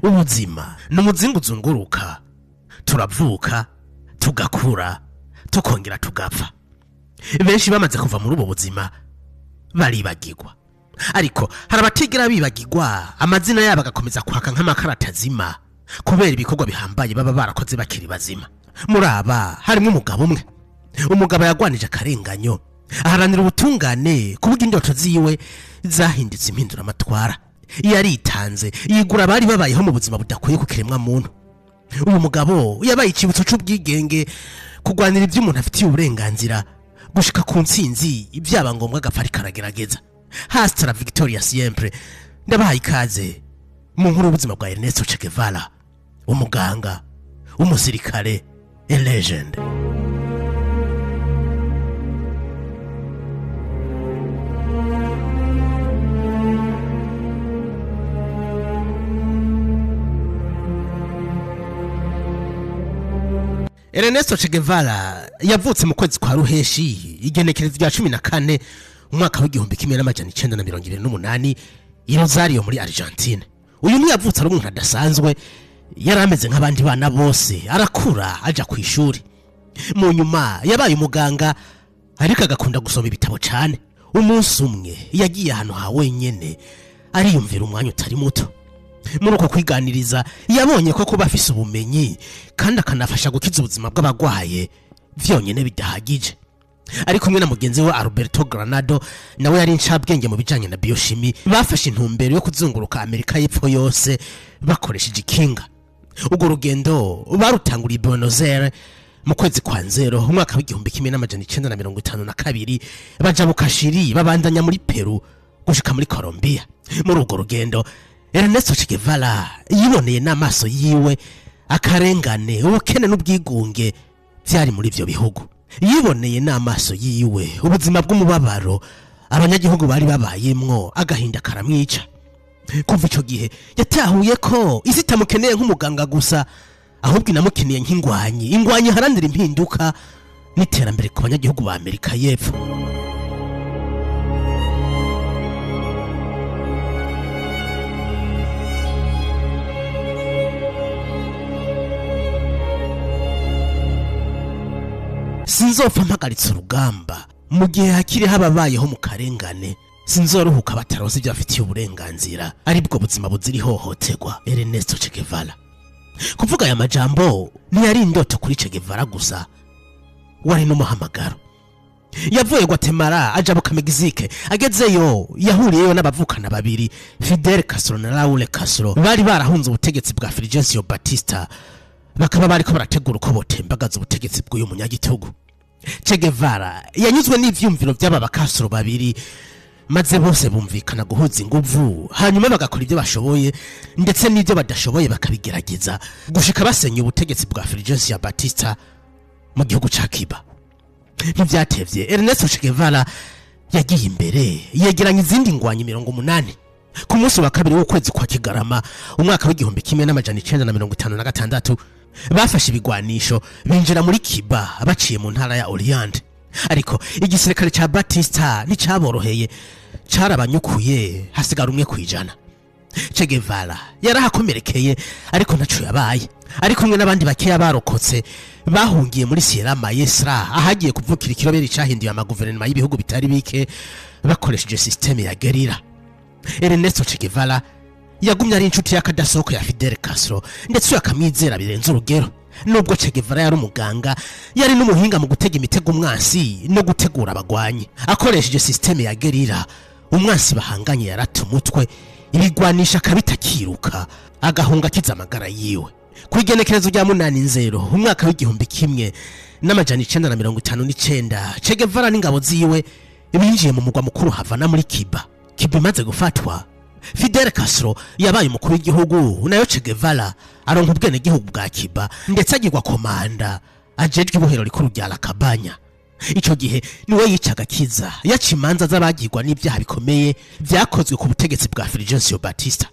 ubuzima n'umuzingo uzunguruka, turavuka tugakura tukongera tugapfa. Benshi bamaze kuva muri ubu buzima baribagirwa, ariko hari abatigera bibagirwa amazina yabo agakomeza kwaka nk'amakaratazima kubera ibikorwa bihambaye baba barakoze bakiri bazima. Muri aba harimo umugabo yagwanije akarenganyo, aharanira ubutungane kuvuga indoto ziwe zahindutse impindura amatwara. Yaritanze yigura bari babayeho mu buzima budakwiye ku kiremwa muntu. Uyu mugabo yabaye ikibutso cy'ubwigenge, kugwanira iby'umuntu afitiye uburenganzira gushika ku ntsinzi ibyaba ngombwa agapfa karagerageza. Hasta la victoria siempre. Ndabahaye ikaze mu nkuru y'ubuzima bwa Ernesto Che Guevara, umuganga, umusirikare, a legend. Ernesto Che Guevara yavutse mu kwezi kwa Ruheshi igenekerezo rya 14 umwaka w'igihumbi kimwe n'amajana 1928 i Rosario muri Argentine. Uyu ni yavutse ari umuntu adasanzwe, yarameze nk'abandi bana bose, arakura aja ku ishuri. Mu nyuma yabaye umuganga, ariko agakunda gusoma ibitabo cyane. Umunsi umwe yagiye ahantu ha wenyene ariyumvira umwanya utari muto. Muri uko kwiganiriza yabonye ko kuba afise ubumenyi kandi akanafasha gukiza ubuzima bw'abagwaye vyonyene bidahagije. Ari kumwe na mugenzi we Alberto Granado, nawe yari incabwenge mu bijanye na biochimie, bafashe intumbero yo kuzunguruka Amerika y'Epfo yose bakoresheje ikinga. Ubwo rugendo barutanguriye i Buenos Aires mu kwezi kwa Nzero umwaka w'igihumbi kimwe n'amajana 1952, baja mu Kashiri babandanya muri Peru gushika muri Colombia. Muri ubwo rugendo Ernesto Che Guevara yiboneye n'amaso yiwe akarengane, ubukene n'ubwigunge byari muri ivyo bihugu. Yiboneye n'amaso yiwe ubuzima bw'umubabaro abanyagihugu bari babayemwo, agahinda karamwica. Kuva ico gihe yatahuye ko isi itamukeneye nk'umuganga gusa, ahubwo inamukeneye ingwanyi haranira impinduka n'iterambere ku banyagihugu ba Amerika y'Epfo. Sinzopfa mpagaritse urugamba mu gihe hakiri hababayeho mu karengane, sinzoruhuka bataroze ibyo afitiye uburenganzira, aribwo buzima buziri hohoterwa. Ernesto Che Guevara. Kuvuga aya majambo ntiyari indoto kuri Che Guevara gusa, wari n'umuhamagaro. Yavuye Guatemala aja mu Mexique, agezeyo yahuriyeyo n'abavukana babiri, Fidel Castro na Raúl Castro, bari barahunze ubutegetsi bwa Fulgencio Batista, bakaba bariko barategura uko botembagaza ubutegetsi bw'uyu munyagitugu. Che Guevara yanyuzwe n'ivyumviro by'aba Castro babiri, maze bose bumvikana guhuza inguvu, hanyuma bagakora ibyo bashoboye ndetse n'ibyo badashoboye bakabigerageza gushika basenya ubutegetsi bwa Fulgencio Batista mu gihugu ca Cuba. Ntivyatevye, Ernesto Che Guevara yagiye imbere yegeranya izindi ngwanyi 80. Ku munsi wa kabiri w'ukwezi kwa Kigarama umwaka w'igihumbi kimwe n'amajana 1956, bafashe ibigwanisho binjira muri Cuba baciye mu ntara ya Orient. Ariko igisirikare ca Batista nticaboroheye, carabanyukuye hasigara umwe kwijana. Che Guevara yarahakomerekeye, ariko ntaco yabaye. Ari kumwe n'abandi bakeya barokotse bahungiye muri Sierra Maestra, ahagiye kuvukira ikiroberi cahinduye amaguverinoma y'ibihugu bitari bike bakoresheje systeme ya guerrilla. Ernesto Che Guevara yagumye ari inshuti y'akadasohoka ya Fidel Castro, ndetse yakamwizera birenze urugero. Nubwo Che Guevara yari umuganga, yari n'umuhinga mu gutega imitego umwansi no gutegura abagwanyi akoresheje systeme ya guerrilla. Umwansi bahanganye yaratumutwe, ibigwanisha kabitakiruka, agahunga kiza amagara yiwe. Kwigenekerezo rya 8/0 umwaka w'igihumbi kimwe n'amajana 1959, Che Guevara n'ingabo ziwe binjiye mu mugwa mukuru Havana muri Cuba. Cuba imaze gufatwa, Fidel Castro yabaye umukuru w'igihugu, nayo Che Guevara aronka ubwene gihugu bwa Cuba, ndetse agirwa komanda ajejwe ibohero rikuru rya La Cabana. Ico gihe niwe yicaga kiza yaca imanza z'abagirwa n'ibyaha bikomeye vyakozwe ku butegetsi bwa Fulgencio Batista.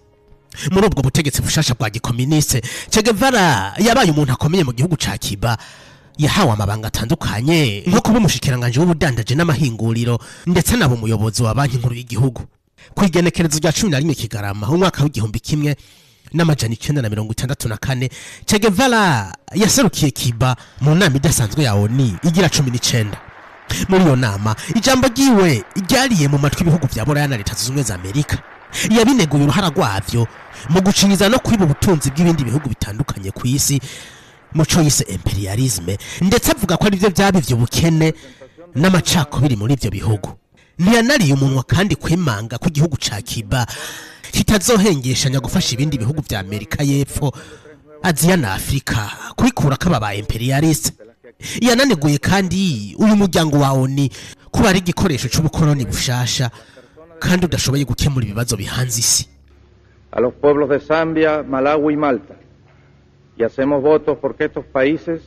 Muri ubwo butegetsi bushasha bwa gikomuniste, Che Guevara yabaye umuntu akomeye mu gihugu ca Cuba. Yahawe amabanga atandukanye nko kuba umushikiranganje w'ubudandaje n'amahinguriro, ndetse nabo umuyobozi wa banki nkuru y'igihugu. Kwigenekerezo rya 11 Kigarama umwaka w'igihumbi kimwe n'amajana 964 Che Guevara yaserukiye Cuba mu nama idasanzwe ya ONU igira 19. Muri iyo nama ijambo ryiwe ryariye mu matwi ibihugu bya Buraya na Leta Zunze Ubumwe za Amerika. Yabineguye uruhara rwavyo mu gucinyiza no kwiba ubutunzi bw'ibindi bihugu bitandukanye ku isi muco yise imperialisme, ndetse avuga ko ari byo byabivye ubukene n'amacakubiri muri ibyo bihugu. Ntiyanariye umunwa kandi kwimanga ku gihugu ca Cuba kitazohengeshanya gufasha ibindi bihugu bya Amerika y'Epfo, Aziya na Afrika kwikura k'aba imperialiste. Yananeguye kandi uyu muryango wa ONU kuba ari igikoresho cy'ubukoloni bushasha kandi udashoboye gukemura ibibazo bihanze isi. A los pueblos de Zambia, Malawi y Malta, y hacemos votos porque estos países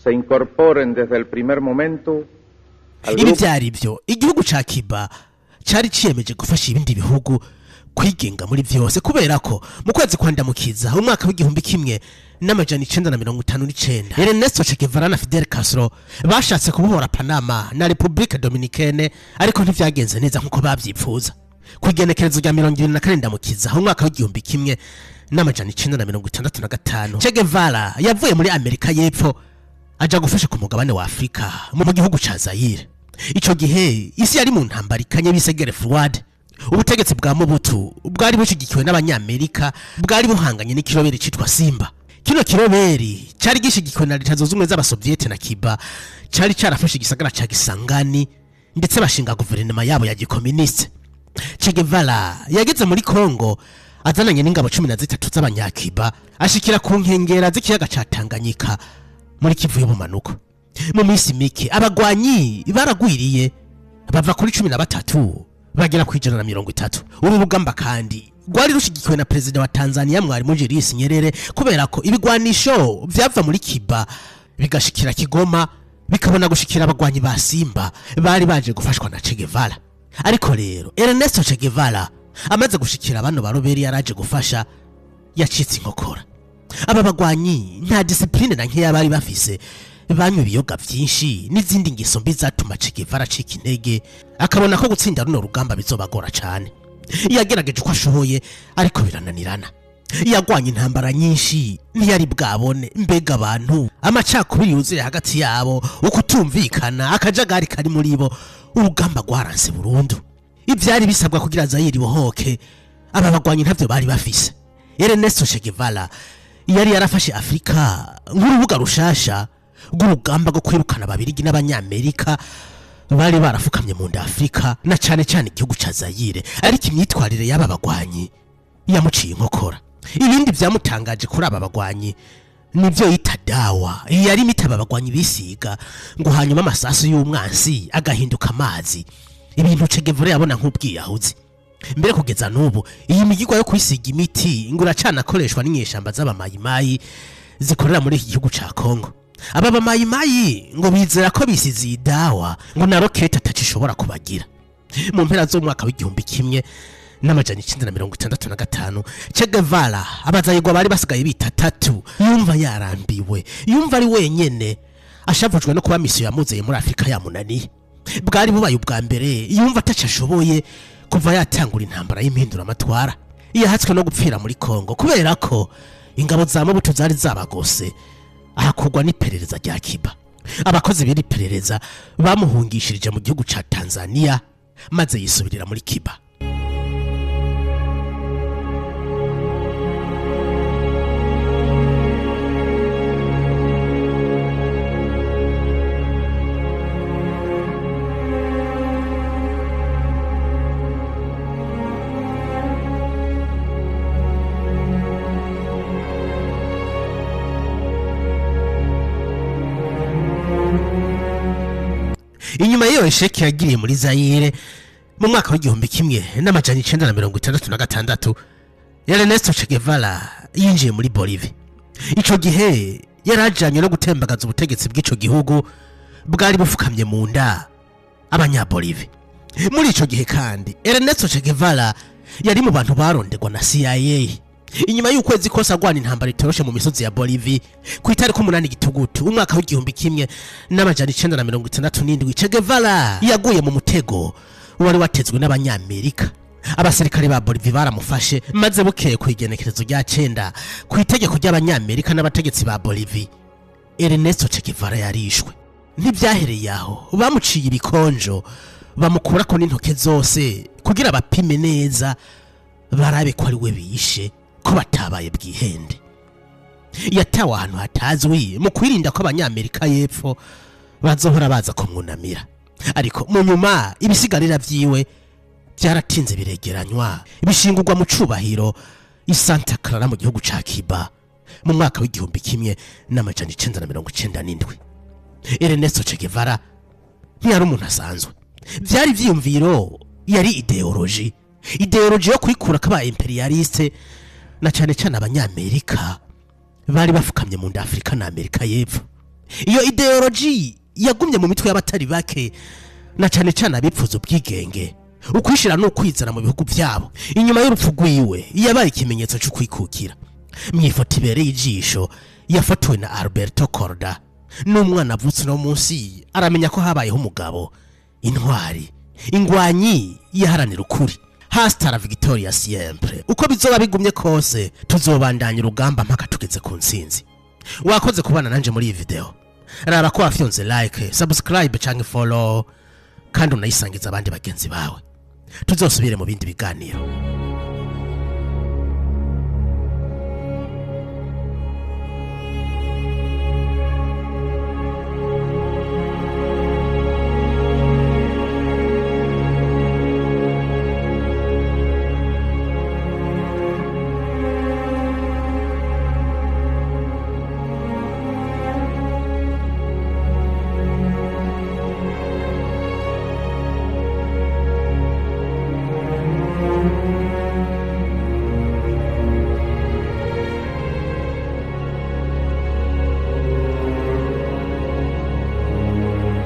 se incorporen desde el primer momento al grupo. Ibi byari byo igihugu ca Cuba cyari ciyemeje gufasha ibindi bihugu kwigenga muri byose, kubera ko mu kwezi kwandamukiza umwaka w'igihumbi kimwe n'amajana 959 Ernesto Che Guevara na Fidel Castro bashatse kubohora Panama na Republique Dominicaine, ariko ntivyagenze neza nkuko bavyipfuza. Kwigenekerezo rya 24 ndamukiza umwaka w'igihumbi kimwe n'amajana 965 Che Guevara yavuye muri Amerika y'Epfo aja gufasha ku mugabane wa Afrika mu gihugu ca Zaire. Ico gihe isi yari mu ntambara ikanye bisegere forward. Ubutegetsi bwa Mobutu bwari bushigikiwe n'abanyamerika, bwari buhanganye n'ikiroberi citwa Simba. Kino kiroberi cyari gishigikiwe na Leta Zunze Ubumwe z'Abasoviete na Cuba, cyari cyarafashe igisagara ca Kisangani ndetse bashinga guverinoma yabo ya gikomuniste. Che Guevara yageze muri Kongo azananye n'ingabo 13 z'abanyakiba, ashikira ku nkengera z'ikiyaga ca Tanganyika muri Kivu y'ubumanuko. Mu minsi mike abagwanyi baragwiriye bava kuri 13 bagera ku 130. Uru rugamba kandi rwari rushigikiwe na Perezida wa Tanzania Mwalimu Julius Nyerere, kubera ko ibigwanisho vyava muri Cuba bigashikira Kigoma bikabona gushikira abagwanyi ba Simba bari baje gufashwa na Che Guevara. Ariko rero Ernesto Che Guevara amaze gushikira bano baroberi yaraje gufasha yacitse inkokora. Aba bagwanyi nta discipline na nkeya bari bafise, banywe ibiyoga vyinshi n'izindi ngeso mbi zatuma Che Guevara cika intege, akabona ko gutsinda runo rugamba bizobagora cyane. Yagerageje uko ashoboye ariko birananirana. Yagwanye intambara nyinshi ntiyari bwabone mbega abantu amacakubiri yuzuye hagati yabo, ukutumvikana akajagari kari muri bo. Urugamba rwaranse burundu. Ivyari bisabwa kugira Zaire bohoke aba bagwanyi ntavyo bari bafise. Ernesto Che Guevara yari yarafashe Afrika nk'urubuga rushasha rw'urugamba rwo kwirukana ababirigi n'abanyamerika bari barafukamye mu nda Afrika, na cyane cyane igihugu ca Zaire. Ariko imyitwarire y'aba bagwanyi yamuciye inkokora. Ibindi byamutangaje kuri aba bagwanyi nivyo yita dawa. Yari mitaba bagwanyi bisiga ngo hanyuma amasasu y'umwansi agahinduka amazi. Ibintu Che Guevara yabona nk'ubwiyahuzi. Mbere kugeza n'ubu iyi migirwa yo kwisiga imiti ngo uracana akoreshwa n'inyeshamba z'abamayimayi zikorera muri iki gihugu ca Kongo. Aba bamayimayi ngo bizera ko bisize dawa ngo na rocket atacishobora kubagira. Mu mpera z'umwaka w'igihumbi kimwe n'amajana 965 Che Guevara abazayigwa bari basigaye bita 3 yumva yarambiwe, yumva ari wenyene, ashavujwe no kuba misiyo yamuzeye muri Afrika yamunaniye. Bwari bubaye ubwa mbere yumva atacashoboye kuva yatangura intambara y'impindura amatwara. Yahatswe no gupfira muri Kongo kubera ko ingabo za Mobutu zari zabagose, ahakugwa n'iperereza rya Cuba. Abakozi b'iri perereza bamuhungishirije mu gihugu ca Tanzania maze yisubirira muri Cuba. Inyuma y'iyo sheki yagiriye muri Zaire mu mwaka w'igihumbi kimwe n'amajana 966 Ernesto Che Guevara yinjiye muri Bolivia. Ico gihe yarajanye no gutembagaza ubutegetsi bw'ico gihugu bwari bufukamye mu nda abanyabolivia. Muri ico gihe kandi Ernesto Che Guevara yari mu bantu barondegwa na CIA. Inyuma y'ukwezi kose agwana intambara itoroshe mu misozi ya Bolivia ku itariki 8 Gitugutu umwaka w'igihumbi kimwe n'amajana 967 Che Guevara yaguye mu mutego wari watezwe n'abanyamerika abasirikare ba Bolivia baramufashe maze bukeye ku igenekerezo rya 9 ku itegeko ry'abanyamerika n'abategetsi ba Bolivia Ernesto Che Guevara yarishwe. Ntibyahereye aho, bamuciye ibikonjo bamukurako n'intoke zose kugira bapime neza barabe ko ari we bishe, ko batabaye bwihende. Yatawe ahantu hatazwi mu kwirinda ko abanyamerika y'epfo bazohora baza kumwunamira. Ariko mu nyuma ibisigarira vyiwe byaratinze biregeranywa bishingurwa mu cubahiro i Santa Clara mu gihugu ca Cuba mu mwaka w'igihumbi kimwe n'amajana 1997. Ernesto Che Guevara ntiyari umuntu asanzwe, byari vyiyumviro, yari ideology yo kwikura kaba imperialiste na cyane cyane abanyamerika bari bafukamye mu nda Afrika na Amerika y'epfo. Iyo ideology yagumye mu mitwe y'abatari bake na cyane cyane abipfuza ubwigenge, ukwishira no kwizana mu bihugu byabo. Inyuma y'urupfu rwiwe yabaye ikimenyetso cyo kwikukira. Mwifoto ibereye ijisho yafotowe na Alberto Korda, n'umwana avutse no munsi aramenya ko habayeho umugabo, intwari, ingwanyi yaharanira ukuri. Hasta la victoria siempre. Uko bizoba bigumye kose tuzobandanya urugamba mpaka tugeze ku ntsinzi. Wakoze kubana nanje muri iyi video. Raba ko wafyonze like, subscribe canke follow kandi unayisangiza abandi bagenzi bawe. Tuzosubire mu bindi biganiro.